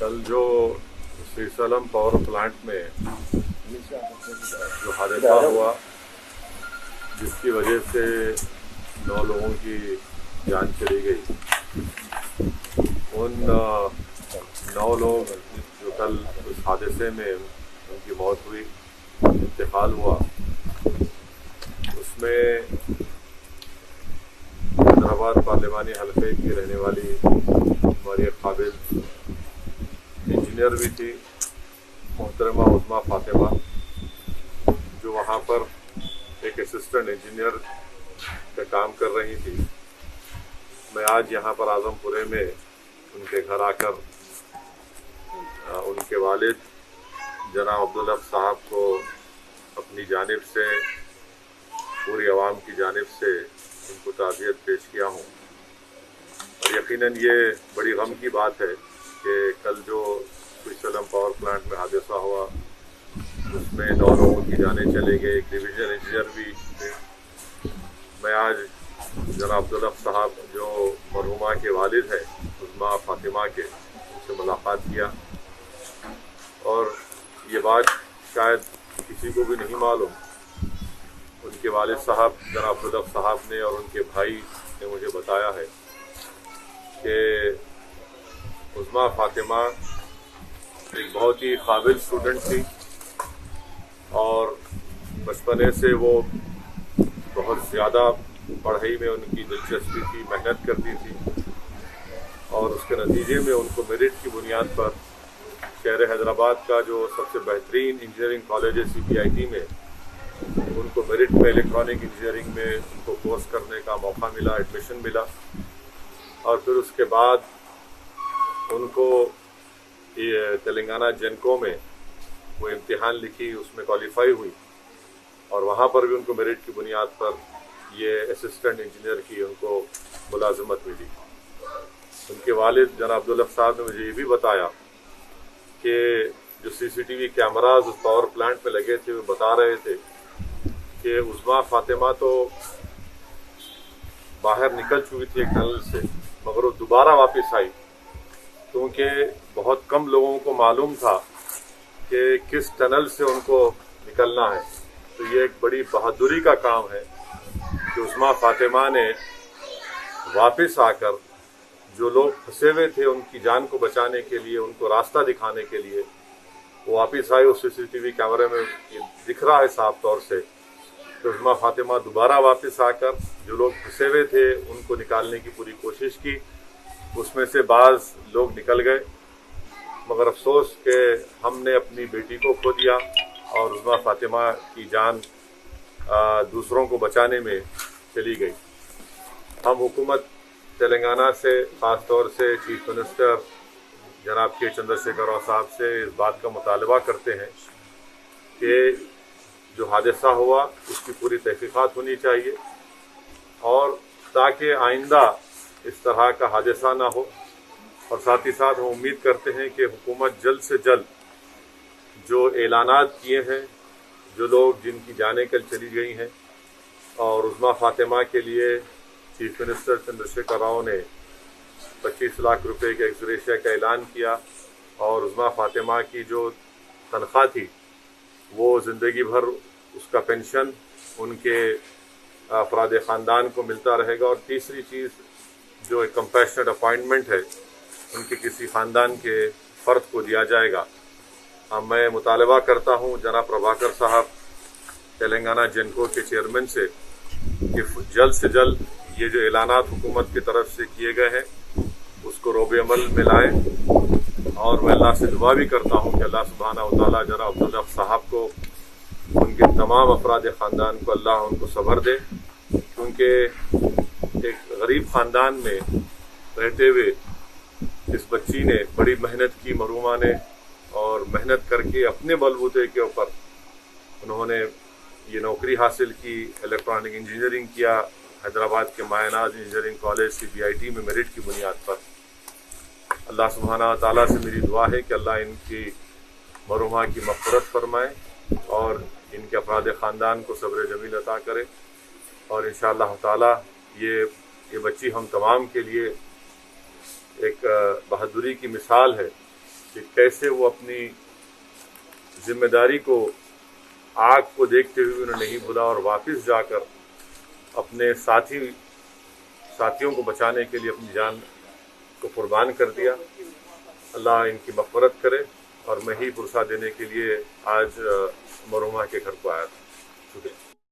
कल जो Srisailam power plant में जो हादसा हुआ जिसकी वजह से 9 लोगों की जान चली गई, उन 9 लोग जो कल उस हादसे में उनकी मौत हुई, इंतकाल हुआ, उसमें हैदराबाद पार्लिमानी हल्के की रहने वाली हमारी काबिल इंजीनियर भी थी मोहतरमा उज़्मा फातिमा, जो वहाँ पर एक असिस्टेंट इंजीनियर का काम कर रही थी। मैं आज यहाँ पर आजमपुरे में उनके घर आकर उनके वालिद जनाब अब्दुल हक साहब को अपनी जानिब से, पूरी आवाम की जानिब से उनको ताज़ियत पेश किया हूँ। और यकीनन ये बड़ी गम की बात है कि कल जो श्रीशैलम पावर प्लांट में हादसा हुआ उसमें 9 लोगों की जानें चले गए, एक डिवीजन इंजीनियर भी थे। मैं आज जनाब अब्दुल हक साहब जो मरहुमा के वालिद हैं उज़्मा फातिमा के, उनसे मुलाकात किया और ये बात शायद किसी को भी नहीं मालूम, उनके वालिद साहब जनाब अब्दुल हक साहब ने और उनके भाई ने मुझे बताया है कि उज़्मा फातिमा एक बहुत ही काबिल स्टूडेंट थी और बचपने से वो बहुत ज़्यादा पढ़ाई में उनकी दिलचस्पी थी, मेहनत करती थी और उसके नतीजे में उनको मेरिट की बुनियाद पर शहर हैदराबाद का जो सबसे बेहतरीन इंजीनियरिंग कॉलेज है CBIT में, उनको मेरिट में इलेक्ट्रॉनिक इंजीनियरिंग में उनको कोर्स करने का मौका मिला, एडमिशन मिला। और फिर उसके बाद उनको ये तेलंगाना जेनको में वो इम्तिहान लिखी, उसमें क्वालिफाई हुई और वहाँ पर भी उनको मेरिट की बुनियाद पर ये असिस्टेंट इंजीनियर की उनको मुलाजमत मिली। उनके वालिद जनाब अब्दुल हक साहब ने मुझे ये भी बताया कि जो CCTV कैमराज उस पावर प्लांट में लगे थे वो बता रहे थे कि उज़्मा फातिमा तो बाहर निकल चुकी थी एक टनल से, मगर वो दोबारा वापस आई क्योंकि बहुत कम लोगों को मालूम था कि किस टनल से उनको निकलना है। तो ये एक बड़ी बहादुरी का काम है कि उज़्मा फातिमा ने वापस आकर जो लोग फंसे हुए थे उनकी जान को बचाने के लिए, उनको रास्ता दिखाने के लिए वो वापस आए। उस CCTV कैमरे में ये दिख रहा है साफ तौर से कि उज़्मा फातिमा दोबारा वापस आकर जो लोग फंसे हुए थे उनको निकालने की पूरी कोशिश की। उसमें से बाज़ लोग निकल गए, मगर अफसोस कि हमने अपनी बेटी को खो दिया और उज़्मा फातिमा की जान दूसरों को बचाने में चली गई। हम हुकूमत तेलंगाना से, ख़ास तौर से चीफ मिनिस्टर जनाब के चंद्रशेखर राव साहब से इस बात का मुतालबा करते हैं कि जो हादसा हुआ उसकी पूरी तहकीकात होनी चाहिए और ताकि आइंदा इस तरह का हादसा ना हो। और साथ ही साथ हम उम्मीद करते हैं कि हुकूमत जल्द से जल्द जो ऐलानात किए हैं, जो लोग जिनकी जानें कल चली गई हैं, और उज़्मा फातिमा के लिए चीफ मिनिस्टर चंद्रशेखर राव ने 25 लाख रुपए के एक्स-ग्रेशिया का ऐलान किया और उज़्मा फातिमा की जो तनख्वाह थी वो ज़िंदगी भर उसका पेंशन उनके अफराद ख़ानदान को मिलता रहेगा। और तीसरी चीज़ जो एक कंपैशनेट अपॉइंटमेंट है उनके किसी ख़ानदान के फ़र्द को दिया जाएगा। मैं मुतालबा करता हूँ जनाब प्रभाकर साहब तेलंगाना जेनको के चेयरमैन से कि जल्द से जल्द ये जो ऐलानात हुकूमत की तरफ से किए गए हैं उसको रोबे अमल में लाएँ। और मैं अल्लाह से दुआ भी करता हूँ कि अल्लाह सुब्हानहू व तआला जनाब अब्दुल हक साहब को, उनके तमाम अफराद ख़ानदान को अल्लाह उनको सब्र दे, क्योंकि एक गरीब ख़ानदान में रहते हुए इस बच्ची ने बड़ी मेहनत की, मरहुमा ने, और मेहनत करके अपने बलबूते के ऊपर उन्होंने ये नौकरी हासिल की, इलेक्ट्रॉनिक इंजीनियरिंग किया हैदराबाद के मायनाज इंजीनियरिंग कॉलेज CBIT में मेरिट की बुनियाद पर। अल्लाह सुब्हानहू व तआला से मेरी दुआ है कि अल्लाह इनकी मरहुमा की मग़फ़िरत फरमाए और इनके अफराद ख़ानदान को सब्र जमील अता करे। और इंशाअल्लाह ताला ये बच्ची हम तमाम के लिए एक बहादुरी की मिसाल है کہ کیسے وہ اپنی ذمہ داری کو آگ کو دیکھتے ہوئے انہوں نے نہیں بھولا اور واپس جا کر اپنے ساتھیوں کو بچانے کے لیے اپنی جان کو قربان کر دیا۔ اللہ ان کی مغفرت کرے، اور میں ہی پرسہ دینے کے لیے آج مرحومہ کے گھر کو آیا تھا۔ شکریہ۔